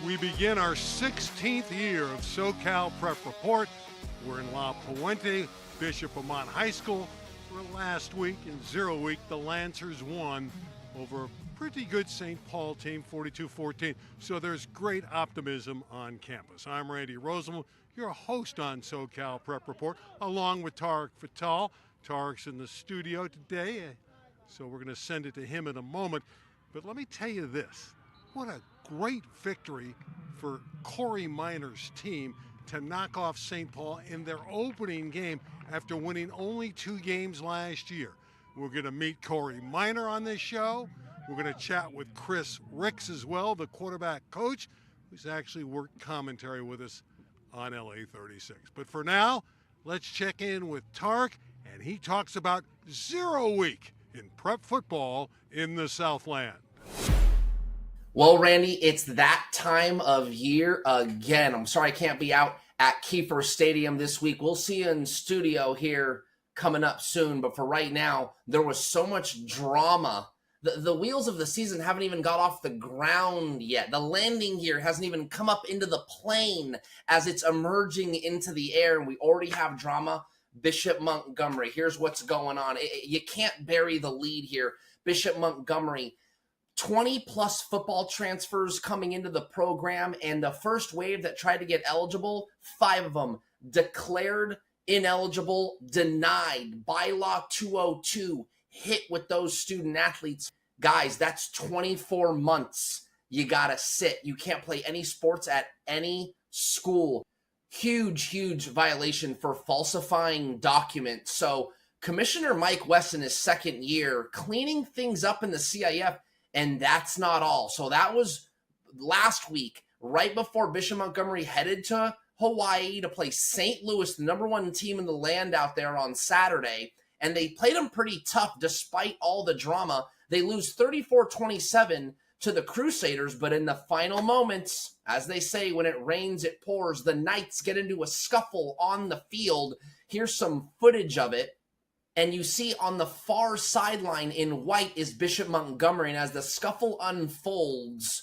We begin our 16th year of SoCal Prep Report. We're in La Puente, Bishop Amat High School, where last week in 0 week the Lancers won over a pretty good St. Paul team, 42-14. So there's great optimism on campus. I'm Randy Rosenblum, your host on SoCal Prep Report, along with Tarek Fatal. Tarek's in the studio today, so we're going to send it to him in a moment. But let me tell you this. What a great victory for Kory Minor's team to knock off St. Paul in their opening game after winning only 2 games last year. We're going to meet Kory Minor on this show. We're going to chat with Chris Ricks as well, the quarterback coach, who's actually worked commentary with us on LA 36. But for now, let's check in with Tarek, and he talks about 0 week in prep football in the Southland. Well, Randy, it's that time of year again. I'm sorry I can't be out at Kiefer Stadium this week. We'll see you in studio here coming up soon. But for right now, there was so much drama. The wheels of the season haven't even got off the ground yet. The landing gear hasn't even come up into the plane as it's emerging into the air. And we already have drama. Bishop Montgomery, here's what's going on. You can't bury the lead here. Bishop Montgomery, 20-plus football transfers coming into the program, and the first wave that tried to get eligible, 5 of them declared ineligible, denied. Bylaw 202 hit with those student athletes. Guys, that's 24 months you gotta sit. You can't play any sports at any school. Huge violation for falsifying documents. So Commissioner Mike West in his second year cleaning things up in the CIF. And that's not all. So that was last week, right before Bishop Montgomery headed to Hawaii to play St. Louis, the #1 team in the land out there on Saturday. And they played them pretty tough despite all the drama. They lose 34-27 to the Crusaders. But in the final moments, as they say, when it rains, it pours. The Knights get into a scuffle on the field. Here's some footage of it. And you see on the far sideline in white is Bishop Montgomery. And as the scuffle unfolds,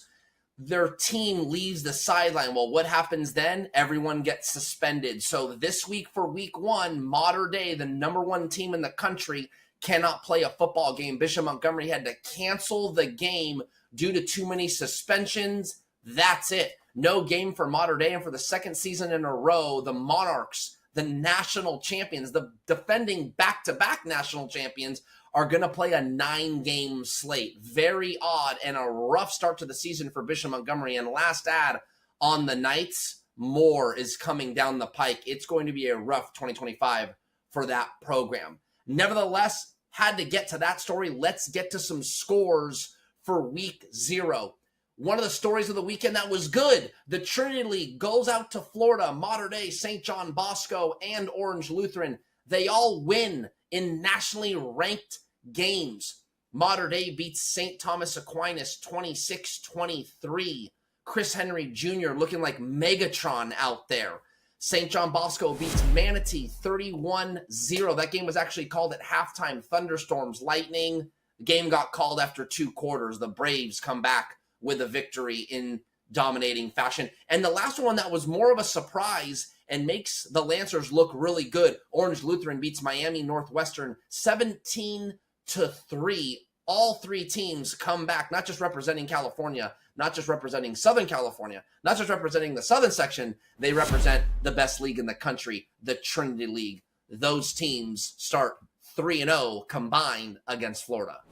their team leaves the sideline. Well, what happens then? Everyone gets suspended. So this week for week 1, Mater Dei, the #1 team in the country, cannot play a football game. Bishop Montgomery had to cancel the game due to too many suspensions. That's it. No game for Mater Dei. And for the second season in a row, the Monarchs, the national champions, the defending back-to-back national champions, are going to play a 9-game slate. Very odd and a rough start to the season for Bishop Montgomery. And last ad on the Knights, more is coming down the pike. It's going to be a rough 2025 for that program. Nevertheless, had to get to that story. Let's get to some scores for week 0. One of the stories of the weekend that was good, the Trinity League goes out to Florida, Mater Dei, St. John Bosco, and Orange Lutheran. They all win in nationally ranked games. Mater Dei beats St. Thomas Aquinas 26-23. Chris Henry Jr. looking like Megatron out there. St. John Bosco beats Manatee 31-0. That game was actually called at halftime. Thunderstorms, lightning. The game got called after 2 quarters. The Braves come back with a victory in dominating fashion. And the last one that was more of a surprise and makes the Lancers look really good. Orange Lutheran beats Miami Northwestern 17-3. All 3 teams come back, not just representing California, not just representing Southern California, not just representing the Southern section. They represent the best league in the country, the Trinity League. Those teams start 3-0 combined against Florida.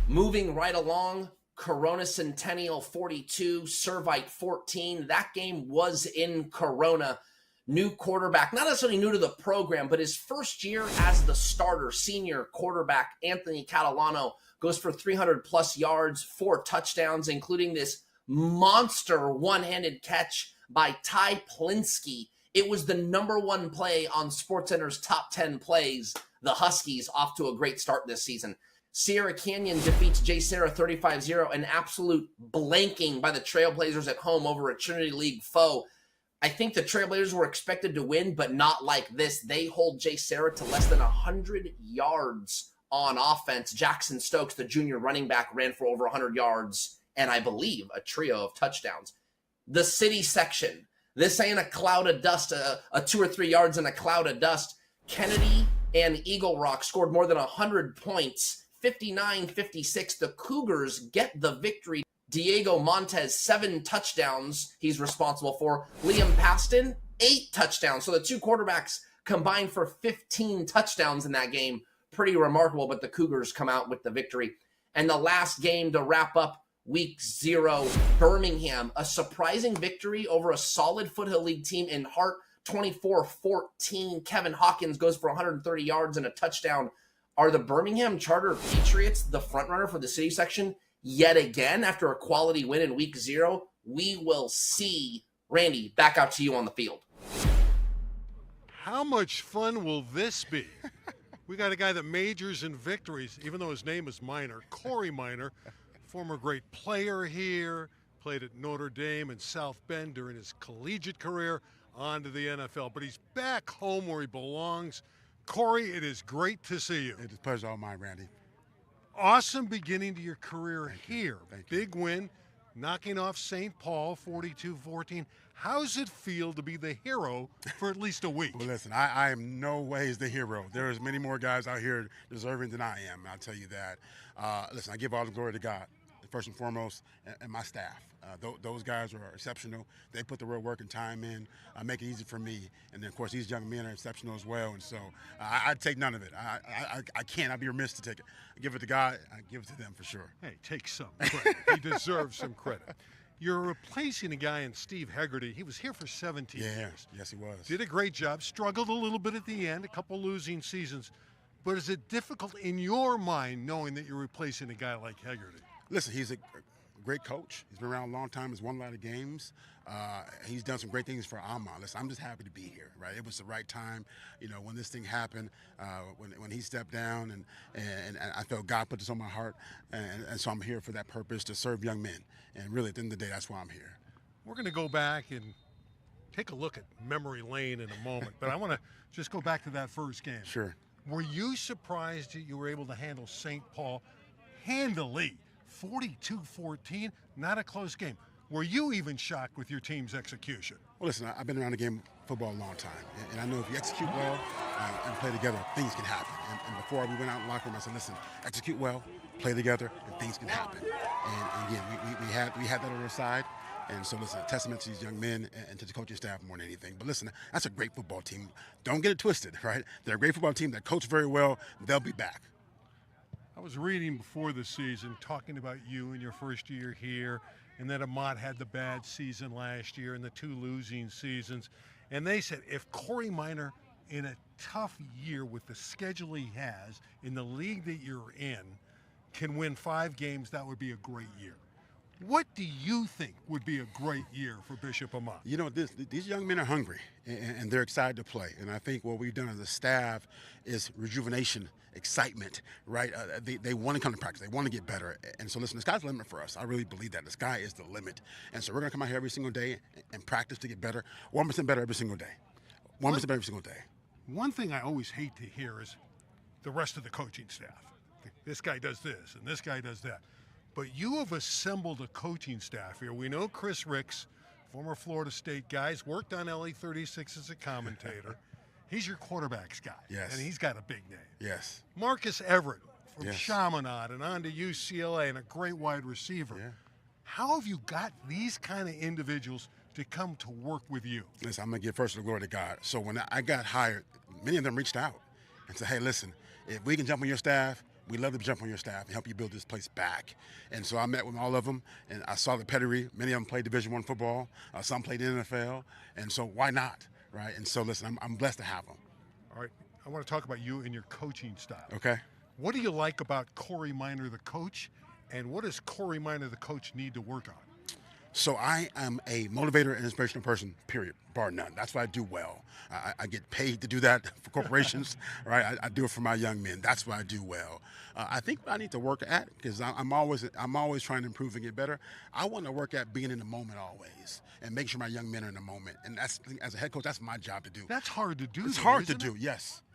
Moving right along, Corona Centennial 42, Servite 14. That game was in Corona. New quarterback, not necessarily new to the program, but his first year as the starter, senior quarterback Anthony Catalano goes for 300-plus yards, 4 touchdowns, including this monster one-handed catch by Ty Plinsky. It was the #1 play on SportsCenter's top 10 plays. The Huskies off to a great start this season. Sierra Canyon defeats JSerra 35-0, an absolute blanking by the Trailblazers at home over a Trinity League foe. I think the Trailblazers were expected to win, but not like this. They hold JSerra to less than 100 yards on offense. Jackson Stokes, the junior running back, ran for over 100 yards and I believe a trio of touchdowns. the city section. This ain't a cloud of dust, a 2 or 3 yards in a cloud of dust. Kennedy and Eagle Rock scored more than 100 points, 59-56. The Cougars get the victory. Diego Montez, 7 touchdowns he's responsible for. Liam Paston, 8 touchdowns. So the two quarterbacks combined for 15 touchdowns in that game. Pretty remarkable, but the Cougars come out with the victory. And the last game to wrap up week 0, Birmingham, a surprising victory over a solid Foothill League team in Hart, 24-14. Kevin Hawkins goes for 130 yards and a touchdown. Are the Birmingham Charter Patriots the front runner for the city section yet again after a quality win in week 0? We will see. Randy, back out to you on the field. How much fun will this be? We got a guy that majors in victories, even though his name is Minor, Kory Minor, former great player here, played at Notre Dame and South Bend during his collegiate career, on to the NFL. But he's back home where he belongs. Kory, it is great to see you. It is a pleasure all mine, Randy. Awesome beginning to your career here. Thank you. Big win, knocking off St. Paul 42-14. How's it feel to be the hero for at least a week? Well, listen, I am no ways the hero. There's many more guys out here deserving than I am. I'll tell you that. Listen, I give all the glory to God, first and foremost, and my staff. Those guys are exceptional. They put the real work and time in, make it easy for me. And then, of course, these young men are exceptional as well. And so I'd take none of it. I can't. I'd be remiss to take it. I give it to God. I give it to them for sure. Hey, take some credit. He deserves some credit. You're replacing a guy in Steve Hegarty. He was here for 17 years. Yes, he was. Did a great job. Struggled a little bit at the end, a couple losing seasons. But is it difficult in your mind knowing that you're replacing a guy like Hegarty? Listen, he's a great coach. He's been around a long time. He's won a lot of games. He's done some great things for Amat. Listen, I'm just happy to be here, right? It was the right time, when this thing happened, when he stepped down, and I felt God put this on my heart, and so I'm here for that purpose, to serve young men. And really, at the end of the day, that's why I'm here. We're going to go back and take a look at memory lane in a moment, but I want to just go back to that first game. Sure. Were you surprised that you were able to handle St. Paul handily? 42-14, not a close game. Were you even shocked with your team's execution? Well, listen, I've been around the game of football a long time, and I know if you execute well and play together, things can happen. And before we went out in the locker room, I said, listen, execute well, play together, and things can happen. And again, we had that on our side. And so, listen, a testament to these young men and to the coaching staff more than anything. But listen, that's a great football team. Don't get it twisted, right? They're a great football team that coach very well. They'll be back. I was reading before the season, talking about you in your first year here, and that Amat had the bad season last year and the 2 losing seasons. And they said if Kory Minor, in a tough year with the schedule he has, in the league that you're in, can win 5 games, that would be a great year. What do you think would be a great year for Bishop Amat? These young men are hungry, and they're excited to play. And I think what we've done as a staff is rejuvenation, excitement, right? They want to come to practice. They want to get better. And so, listen, the sky's the limit for us. I really believe that. The sky is the limit. And so we're going to come out here every single day and practice to get better, 1% better every single day. 1% better every single day. One thing I always hate to hear is the rest of the coaching staff. This guy does this, and this guy does that. But you have assembled a coaching staff here. We know Chris Ricks, former Florida State guy, has worked on LA36 as a commentator. He's your quarterback's guy. Yes. And he's got a big name. Yes. Marcus Everett from Yes. Chaminade and on to UCLA, and a great wide receiver. Yeah. How have you got these kind of individuals to come to work with you? Listen, I'm going to give first the glory to God. So when I got hired, many of them reached out and said, hey, listen, if we can jump on your staff, we'd love to jump on your staff and help you build this place back. And so I met with all of them, and I saw the pedigree. Many of them played Division I football. Some played in the NFL. And so why not, right? And so, listen, I'm blessed to have them. All right, I want to talk about you and your coaching style. Okay. What do you like about Kory Minor, the coach, and what does Kory Minor, the coach, need to work on? So I am a motivator and inspirational person, period. bar none. That's what I do well. I get paid to do that for corporations, right? I do it for my young men. That's what I do well. I think I need to work at it because I'm always trying to improve and get better. I want to work at being in the moment always and make sure my young men are in the moment. And that's, as a head coach, that's my job to do. That's hard to do. It's though, hard to isn't do. it?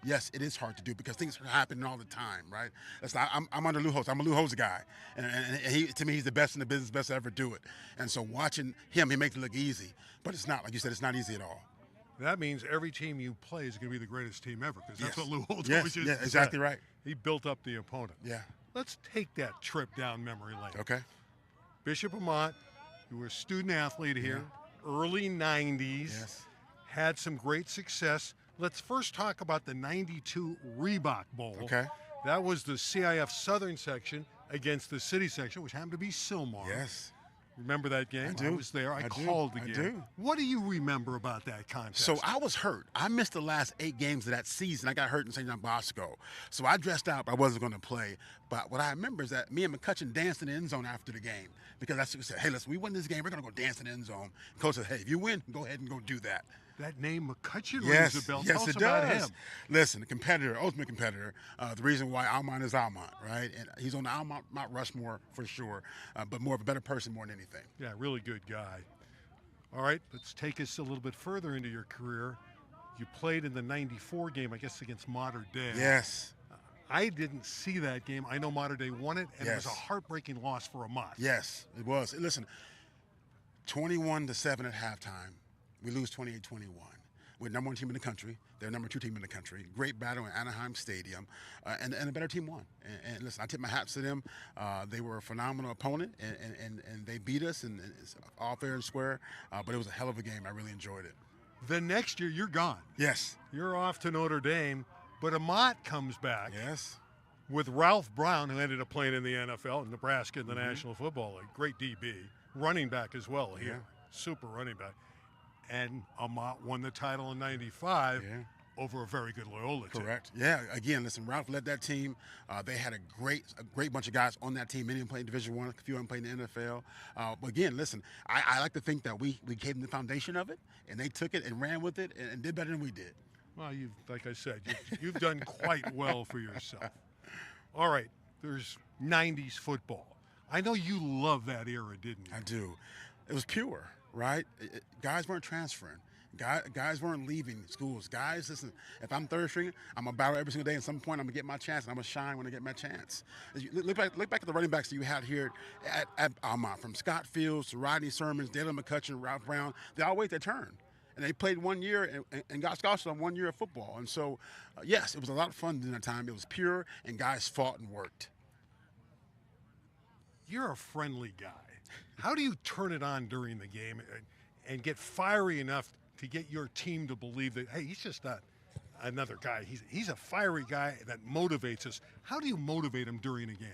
Yes, it is hard to do because things are happening all the time, right? That's not, I'm under Lou Holtz. I'm a Lou Holtz guy, and he, to me, he's the best in the business, best to ever do it. And so watching him, he makes it look easy, but it's not. Like you said, it's not easy at all. That means every team you play is going to be the greatest team ever because that's Yes. what Lou Holtz Yes, always used yeah, to exactly say. right. He built up the opponent. Yeah. Let's take that trip down memory lane. Okay. Bishop Amat, you were a student athlete here, early 90s, had some great success. Let's first talk about the 92 Reebok Bowl. Okay. That was the CIF Southern section against the City section, which happened to be Sylmar. Yes. Remember that game? I do. was there. I I do. called the I game. do. What do you remember about that contest? So I was hurt. I missed the last 8 games of that season. I got hurt in St. John Bosco. So I dressed out, but I wasn't going to play. But what I remember is that me and McCutcheon danced in the end zone after the game because that's what we said. Hey, listen, we win this game. We're going to go dance in the end zone. Coach said, hey, if you win, go ahead and go do that. That name McCutcheon Yes, rings a bell. yes, Tell us it about does. him. Listen, the competitor, ultimate competitor. The reason why Almont is Almont, right? And he's on the Almont Mount Rushmore for sure, but more of a better person more than anything. Yeah, really good guy. All right, let's take us a little bit further into your career. You played in the 94 game, I guess, against Mater Dei. Yes. I didn't see that game. I know Mater Dei won it, and it was a Yes. heartbreaking loss for Amat. Yes, it was. Listen, 21-7 at halftime. We lose 28-21. We're number 1 team in the country. They're number 2 team in the country. Great battle in Anaheim Stadium, and a better team won. And listen, I tip my hats to them. They were a phenomenal opponent, and they beat us, and it's all fair and square. But it was a hell of a game. I really enjoyed it. The next year, you're gone. Yes. You're off to Notre Dame, but Amat comes back Yes. with Ralph Brown, who ended up playing in the NFL in Nebraska in the National Football League. Great DB. Running back as well here. Super running back. And Amat won the title in 95 over a very good Loyola team. Correct. Yeah. Again, listen, Ralph led that team. They had a great bunch of guys on that team. Many of them played Division I, a few of them played in the NFL. But again, listen, I like to think that we gave them the foundation of it, and they took it and ran with it and did better than we did. Well, like I said, you've done quite well for yourself. All right, there's 90s football. I know you love that era, didn't you? I do. It was pure, right? Guys weren't transferring. Guys weren't leaving schools. Guys, listen, if I'm third string, I'm going to battle every single day. At some point, I'm going to get my chance, and I'm going to shine when I get my chance. Look back at the running backs that you had here at Almont, from Scott Fields to Rodney Sermons, Dalen McCutcheon, Ralph Brown. They all wait their turn. And they played 1 year and got scholarships on 1 year of football. And so, yes, it was a lot of fun during that time. It was pure, and guys fought and worked. You're a friendly guy. How do you turn it on during the game and get fiery enough to get your team to believe that, hey, he's just not another guy. He's a fiery guy that motivates us. How do you motivate him during a game?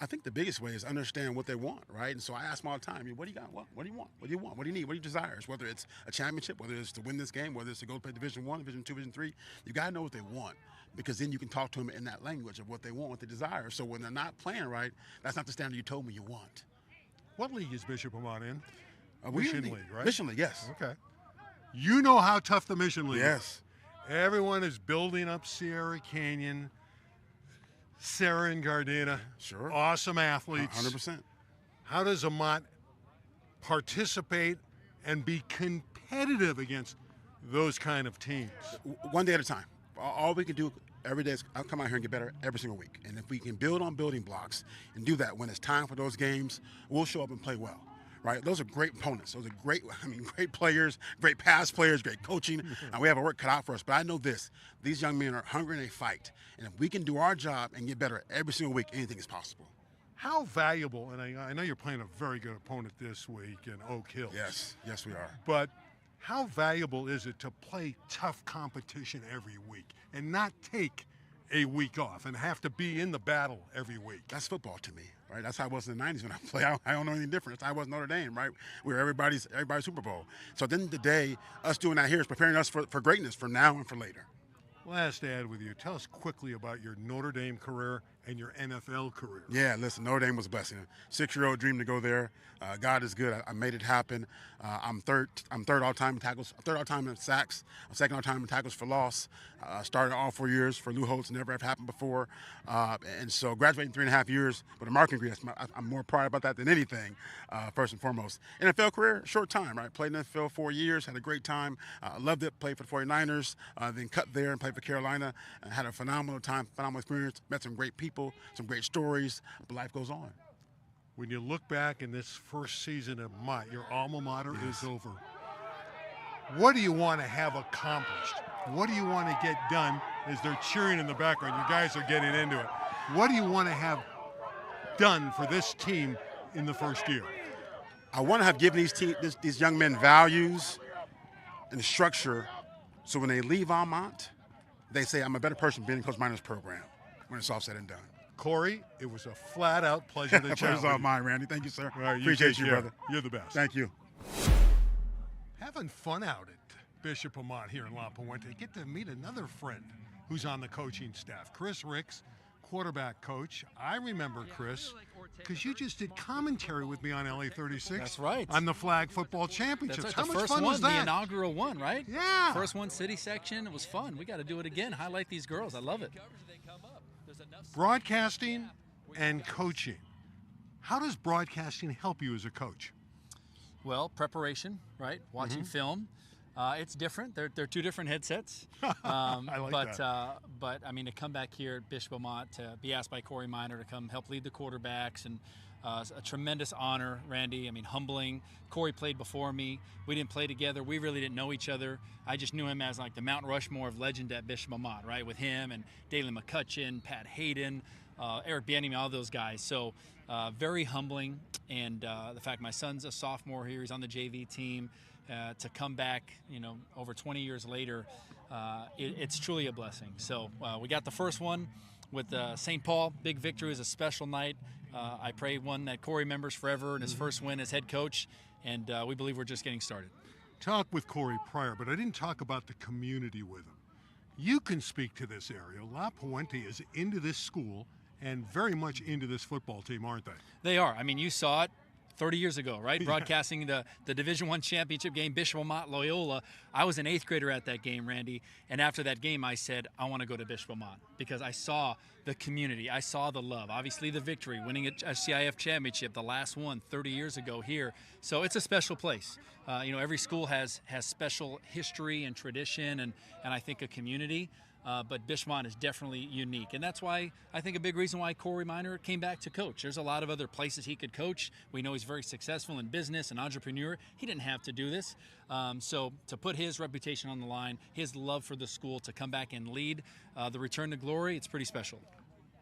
I think the biggest way is understand what they want, right? And so I ask them all the time, what do you got? What do you want? What do you want? What do you need? What are your desires? Whether it's a championship, whether it's to win this game, whether it's to go play Division I, Division II, Division III, you got to know what they want, because then you can talk to them in that language of what they want, what they desire. So when they're not playing right, that's not the standard you told me you want. What league is Bishop Amat in? Mission League, right? Mission League, yes. Okay. You know how tough the Mission League Yes. is. Everyone is building up Sierra Canyon, Sarah and Gardena. Sure. Awesome athletes. 100%. How does Amat participate and be competitive against those kind of teams? One day at a time. All we can do every day is I'll come out here and get better every single week. And if we can build on building blocks and do that when it's time for those games, we'll show up and play well. Right? Those are great opponents. Those are great players, great pass players, great coaching. And we have our work cut out for us. But I know this. These young men are hungry and they fight. And if we can do our job and get better every single week, anything is possible. How valuable, and I know you're playing a very good opponent this week in Oak Hills. Yes, we are. But how valuable is it to play tough competition every week and not take a week off and have to be in the battle every week? That's football to me, right? That's how it was in the 90s when I played. I don't know anything different. That's how I was in Notre Dame, right? We were everybody's Super Bowl. So at the end of the day, us doing that here is preparing us for greatness for now and for later. Last ad with you. Tell us quickly about your Notre Dame career and your NFL career. Yeah, listen, Notre Dame was a blessing. 6-year-old dream to go there. God is good. I made it happen. I'm third all time in tackles, third all time in sacks. I'm second all time in tackles for loss. Started all 4 years for Lou Holtz. Never have happened before. And so graduating 3.5 years with a marketing degree. I'm more proud about that than anything. First and foremost, NFL career, short time, right? Played in the NFL 4 years. Had a great time. Loved it. Played for the 49ers. Then cut there and played for Carolina. Had a phenomenal time, phenomenal experience. Met some great people, some great stories. But life goes on. When you look back in this first season of Mott, your alma mater is over. What do you want to have accomplished? What do you want to get done as they're cheering in the background? You guys are getting into it. What do you want to have done for this team in the first year? I want to have given these young men values and structure so when they leave Almont, they say, I'm a better person being in Coach Minor's program when it's all said and done. Kory, it was a flat-out pleasure to chat with you. Pleasure's all mine, Randy. Thank you, sir. All right, Appreciate you, brother. You're the best. Thank you. Having fun out at Bishop Amat here in La Puente. Get to meet another friend who's on the coaching staff, Chris Ricks, quarterback coach. I remember Chris because you just did commentary with me on LA 36. That's right. On the Flag Football Championships. That's How right. The much first fun one, was that? the inaugural one, right? Yeah. First one, city section. It was fun. We got to do it again. Highlight these girls. I love it. Broadcasting and coaching. How does broadcasting help you as a coach? Well, preparation, right? Watching film. It's different. They're two different headsets. I like that. But I mean, to come back here at Bishop Amat to be asked by Kory Minor to come help lead the quarterbacks, and a tremendous honor, Randy. I mean, humbling. Kory played before me. We didn't play together. We really didn't know each other. I just knew him as like the Mount Rushmore of legend at Bishop Amat, right? With him and Daly McCutcheon, Pat Hayden, Eric Bieniemy, all those guys. So very humbling. And the fact my son's a sophomore here, he's on the JV team. To come back, over 20 years later, it's truly a blessing. So we got the first one with St. Paul. Big victory. It was a special night. I pray one that Kory remembers forever and his first win as head coach. And we believe we're just getting started. Talked with Kory prior, but I didn't talk about the community with him. You can speak to this area. La Puente is into this school and very much into this football team, aren't they? They are. I mean, you saw it 30 years ago, right? Broadcasting the Division I championship game, Bishop Amat Loyola. I was an 8th grader at that game, Randy. And after that game, I said, I want to go to Bishop Amat because I saw the community. I saw the love. Obviously, the victory, winning a CIF championship, the last one 30 years ago here. So it's a special place. Every school has special history and tradition and I think a community. But Bishop Amat is definitely unique. And that's why I think a big reason why Kory Minor came back to coach. There's a lot of other places he could coach. We know he's very successful in business, an entrepreneur. He didn't have to do this. So to put his reputation on the line, his love for the school, to come back and lead the return to glory, it's pretty special.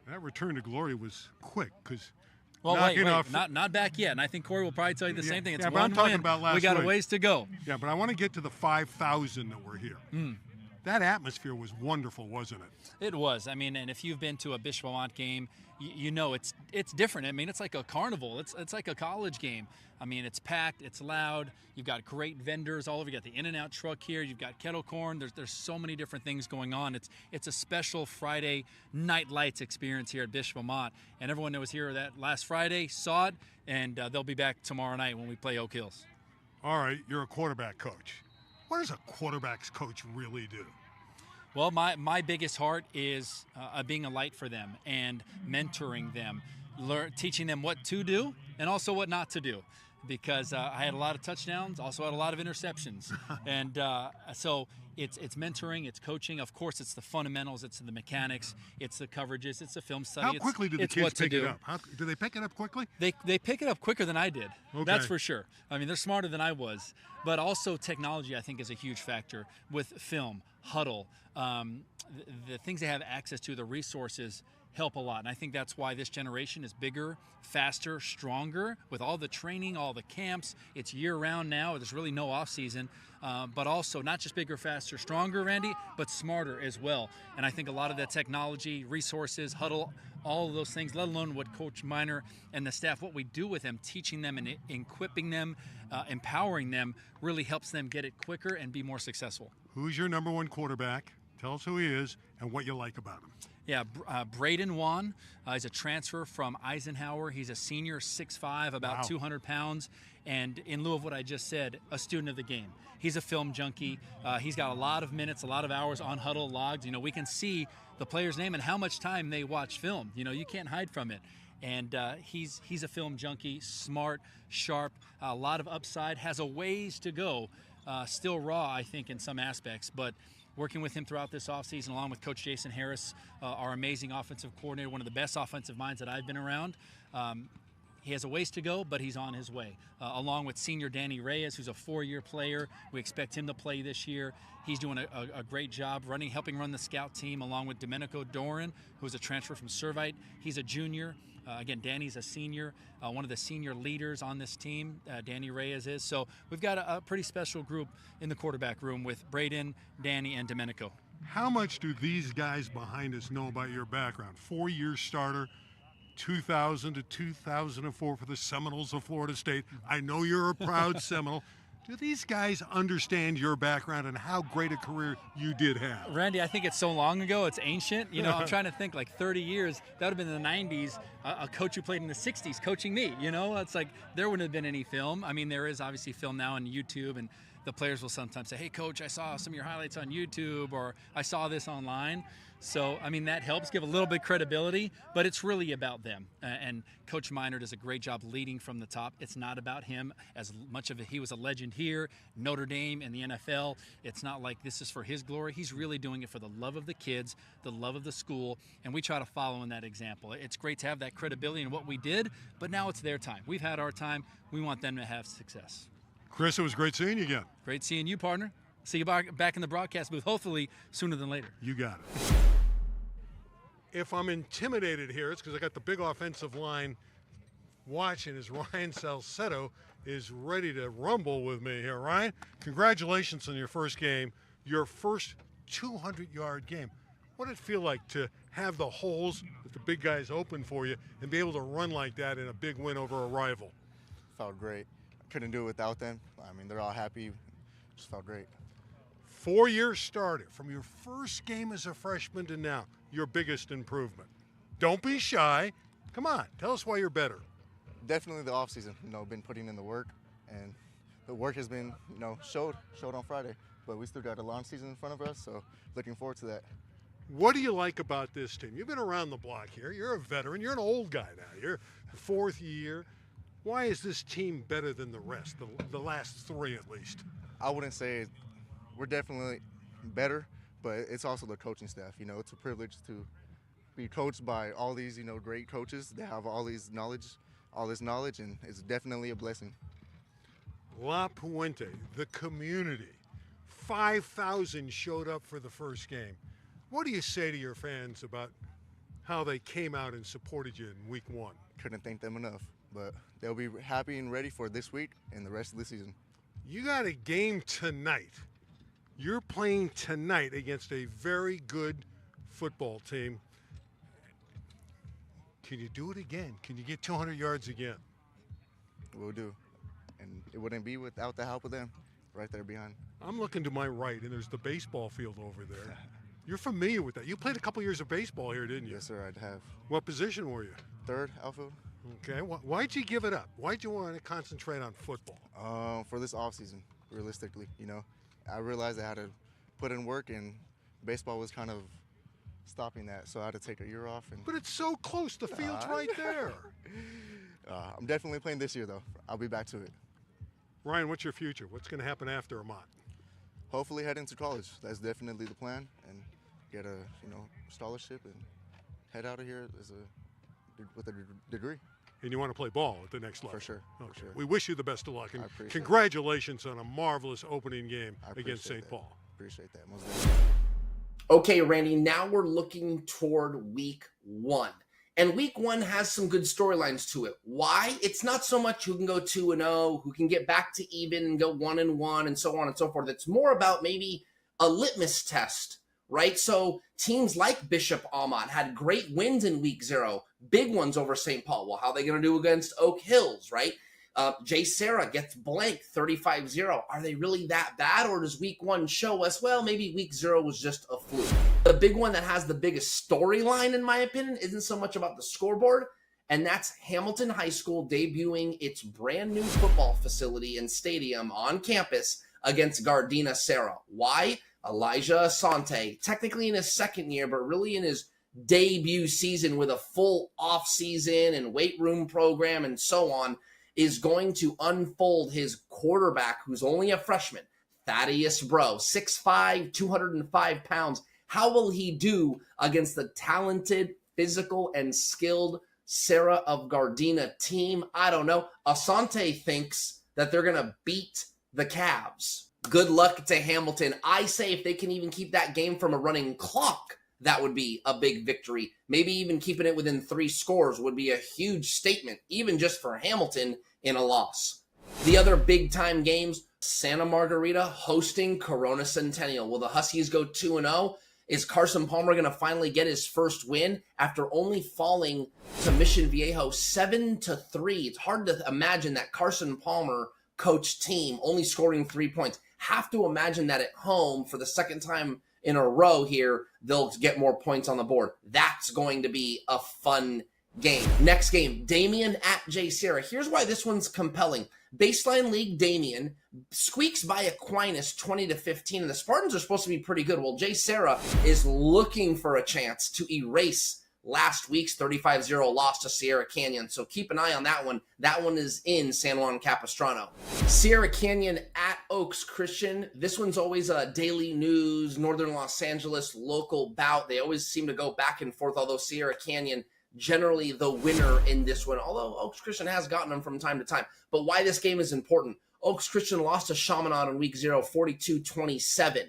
That return to glory was quick because wait, not back yet. And I think Kory will probably tell you the same thing. It's but one I'm talking win. about last We got week. a ways to go. Yeah, but I want to get to the 5,000 that were here. That atmosphere was wonderful, wasn't it? It was. I mean, and if you've been to a Bishop Amat game, you know it's different. I mean, it's like a carnival. It's like a college game. I mean, it's packed. It's loud. You've got great vendors all over. You got the In-N-Out truck here. You've got kettle corn. There's so many different things going on. It's a special Friday night lights experience here at Bishop Amat. And everyone that was here that last Friday saw it, and they'll be back tomorrow night when we play Oak Hills. All right, you're a quarterback coach. What does a quarterback's coach really do? Well, my biggest heart is being a light for them and mentoring them, teaching them what to do and also what not to do. Because I had a lot of touchdowns, also had a lot of interceptions. And so it's mentoring, it's coaching. Of course, it's the fundamentals, it's the mechanics, it's the coverages, it's the film study. How quickly do the kids pick it up? Do they pick it up quickly? They pick it up quicker than I did. Okay. That's for sure. I mean, they're smarter than I was. But also technology, I think, is a huge factor with film, huddle, the things they have access to, the resources help a lot. And I think that's why this generation is bigger, faster, stronger with all the training, all the camps. It's year-round now. There's really no off-season. But also not just bigger, faster, stronger, Randy, but smarter as well. And I think a lot of that technology, resources, huddle, all of those things, let alone what Coach Minor and the staff, what we do with them, teaching them and equipping them, empowering them, really helps them get it quicker and be more successful. Who's your number one quarterback? Tell us who he is and what you like about him. Yeah, Braden Wan is a transfer from Eisenhower. He's a senior, 6'5", about 200 pounds. And in lieu of what I just said, a student of the game. He's a film junkie. He's got a lot of minutes, a lot of hours on huddle logs. We can see the player's name and how much time they watch film. You can't hide from it. And he's a film junkie, smart, sharp, a lot of upside, has a ways to go. Still raw, I think, in some aspects, but working with him throughout this offseason, along with Coach Jason Harris, our amazing offensive coordinator, one of the best offensive minds that I've been around. He has a ways to go, but he's on his way. Along with senior Danny Reyes, who's a 4-year player. We expect him to play this year. He's doing a great job helping run the scout team, along with Domenico Doran, who's a transfer from Servite. He's a junior. Again, Danny's a senior, one of the senior leaders on this team, Danny Reyes is. So we've got a pretty special group in the quarterback room with Braden, Danny, and Domenico. How much do these guys behind us know about your background? 4-year starter, 2000 to 2004 for the Seminoles of Florida State. I know you're a proud Seminole. Do these guys understand your background and how great a career you did have? Randy, I think it's so long ago, it's ancient. I'm trying to think, like 30 years, that would have been in the 90s, a coach who played in the 60s coaching me, It's like there wouldn't have been any film. I mean, there is obviously film now on YouTube, and the players will sometimes say, hey, Coach, I saw some of your highlights on YouTube, or I saw this online. So, I mean, that helps give a little bit credibility, but it's really about them. And Coach Minor does a great job leading from the top. It's not about him as much of it. He was a legend here, Notre Dame, and the NFL. It's not like this is for his glory. He's really doing it for the love of the kids, the love of the school, and we try to follow in that example. It's great to have that credibility in what we did, but now it's their time. We've had our time. We want them to have success. Chris, it was great seeing you again. Great seeing you, partner. See you back in the broadcast booth, hopefully sooner than later. You got it. If I'm intimidated here, it's because I got the big offensive line watching as Ryan Salcedo is ready to rumble with me here. Ryan, congratulations on your first game, your first 200-yard game. What did it feel like to have the holes that the big guys open for you and be able to run like that in a big win over a rival? Felt great. Couldn't do it without them. I mean, they're all happy. Just felt great. 4-year starter, from your first game as a freshman to now, your biggest improvement. Don't be shy. Come on, tell us why you're better. Definitely the offseason, been putting in the work, and the work has been, showed on Friday. But we still got a long season in front of us, so looking forward to that. What do you like about this team? You've been around the block here. You're a veteran. You're an old guy now. You're 4th year. Why is this team better than the rest, the last 3 at least? I wouldn't say we're definitely better, but it's also the coaching staff. It's a privilege to be coached by all these, great coaches. They have all this knowledge, and it's definitely a blessing. La Puente, the community, 5,000 showed up for the first game. What do you say to your fans about how they came out and supported you in week 1? Couldn't thank them enough, but they'll be happy and ready for this week and the rest of the season. You got a game tonight. You're playing tonight against a very good football team. Can you do it again? Can you get 200 yards again? We'll do. And it wouldn't be without the help of them right there behind. I'm looking to my right, and there's the baseball field over there. You're familiar with that. You played a couple years of baseball here, didn't you? Yes, sir, I'd have. What position were you? 3rd outfield. Okay. Why'd you give it up? Why'd you want to concentrate on football? For this offseason, realistically, I realized I had to put in work, and baseball was kind of stopping that, so I had to take a year off. But it's so close. The field's right there. I'm definitely playing this year, though. I'll be back to it. Ryan, what's your future? What's going to happen after Amat? Hopefully head into college. That's definitely the plan, and get a scholarship and head out of here with a degree. And you want to play ball at the next level? For sure. Okay. For sure. We wish you the best of luck, and appreciate congratulations on a marvelous opening game against St. that. Paul. Appreciate that. Okay, Randy, now we're looking toward week 1. And week 1 has some good storylines to it. Why? It's not so much who can go 2-0, who can get back to even and go 1-1, and so on and so forth. It's more about maybe a litmus test, right? So teams like Bishop Amat had great wins in week 0, big ones over St. Paul. Well, how are they going to do against Oak Hills, right? Jay Serra gets blanked 35-0. Are they really that bad, or does week 1 show us, well, maybe week 0 was just a fluke? The big one that has the biggest storyline, in my opinion, isn't so much about the scoreboard, and that's Hamilton High School debuting its brand new football facility and stadium on campus against Gardena Serra. Why? Elijah Asante, technically in his second year, but really in his debut season with a full off season and weight room program and so on, is going to unfold his quarterback, who's only a freshman, Thaddeus Bro, 6'5", 205 pounds. How will he do against the talented, physical, and skilled Serra of Gardena team? I don't know. Asante thinks that they're going to beat the Cavs. Good luck to Hamilton. I say if they can even keep that game from a running clock, that would be a big victory. Maybe even keeping it within 3 scores would be a huge statement, even just for Hamilton in a loss. The other big-time games, Santa Margarita hosting Corona Centennial. Will the Huskies go 2-0? Is Carson Palmer going to finally get his first win after only falling to Mission Viejo 7-3? It's hard to imagine that Carson Palmer coach team only scoring 3 points. Have to imagine that at home for the second time in a row here, they'll get more points on the board. That's going to be a fun game. Next game, Damien at Jay Serra. Here's why this one's compelling. Baseline League Damien squeaks by Aquinas 20-15, and the Spartans are supposed to be pretty good. Well, Jay Serra is looking for a chance to erase last week's 35-0 loss to Sierra Canyon, so keep an eye on that one. That one is in San Juan Capistrano. Sierra Canyon at Oaks Christian. This one's always a daily news, Northern Los Angeles local bout. They always seem to go back and forth, although Sierra Canyon generally the winner in this one, although Oaks Christian has gotten them from time to time. But why this game is important, Oaks Christian lost to Chaminade in week 0, 42-27.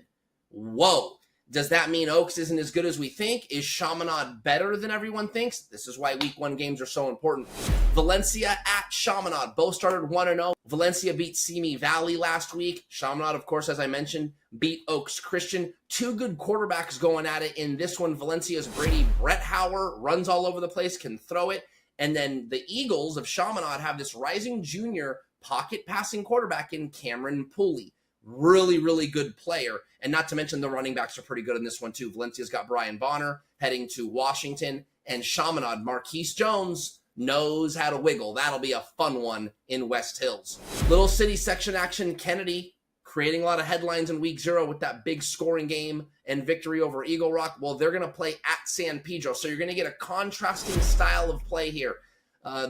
Whoa. Does that mean Oaks isn't as good as we think? Is Chaminade better than everyone thinks? This is why week 1 games are so important. Valencia at Chaminade. Both started 1-0. Valencia beat Simi Valley last week. Chaminade, of course, as I mentioned, beat Oaks Christian. 2 good quarterbacks going at it in this one. Valencia's Brady Bretthauer runs all over the place, can throw it. And then the Eagles of Chaminade have this rising junior pocket passing quarterback in Cameron Pooley. Really, really good player. And not to mention the running backs are pretty good in this one too. Valencia's got Brian Bonner heading to Washington, and Chaminade, Marquise Jones knows how to wiggle. That'll be a fun one in West Hills. Little city section action, Kennedy creating a lot of headlines in week 0 with that big scoring game and victory over Eagle Rock. Well, they're going to play at San Pedro, so you're going to get a contrasting style of play here.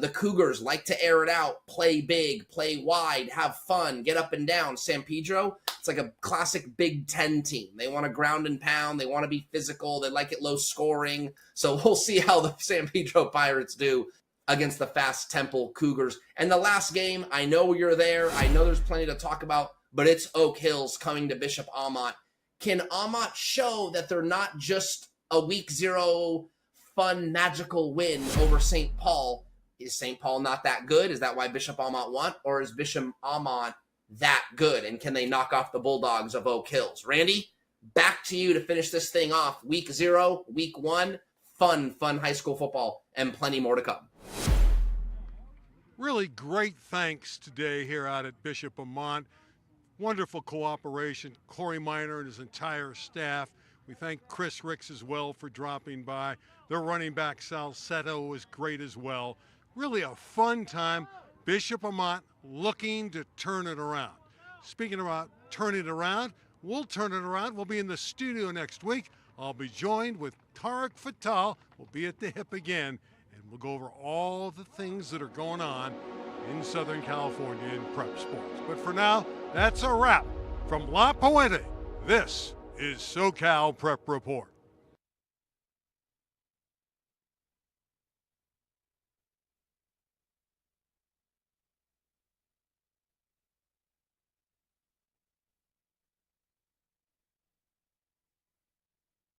The Cougars like to air it out, play big, play wide, have fun, get up and down. San Pedro, it's like a classic Big Ten team. They want to ground and pound. They want to be physical. They like it low scoring. So we'll see how the San Pedro Pirates do against the fast Temple Cougars. And the last game, I know you're there. I know there's plenty to talk about, but it's Oak Hills coming to Bishop Amat. Can Amat show that they're not just a week 0 fun, magical win over St. Paul? Is St. Paul not that good? Is that why Bishop Amat won? Or is Bishop Amat that good? And can they knock off the Bulldogs of Oak Hills? Randy, back to you to finish this thing off. Week 0, week 1, fun high school football, and plenty more to come. Really great thanks today here out at Bishop Amat. Wonderful cooperation, Kory Minor and his entire staff. We thank Chris Ricks as well for dropping by. Their running back Salcedo was great as well. Really a fun time. Bishop Amat looking to turn it around. Speaking about turning it around, we'll turn it around. We'll be in the studio next week. I'll be joined with Tarek Fatal. We'll be at the hip again, and we'll go over all the things that are going on in Southern California in prep sports. But for now, that's a wrap. From La Puente, this is SoCal Prep Report.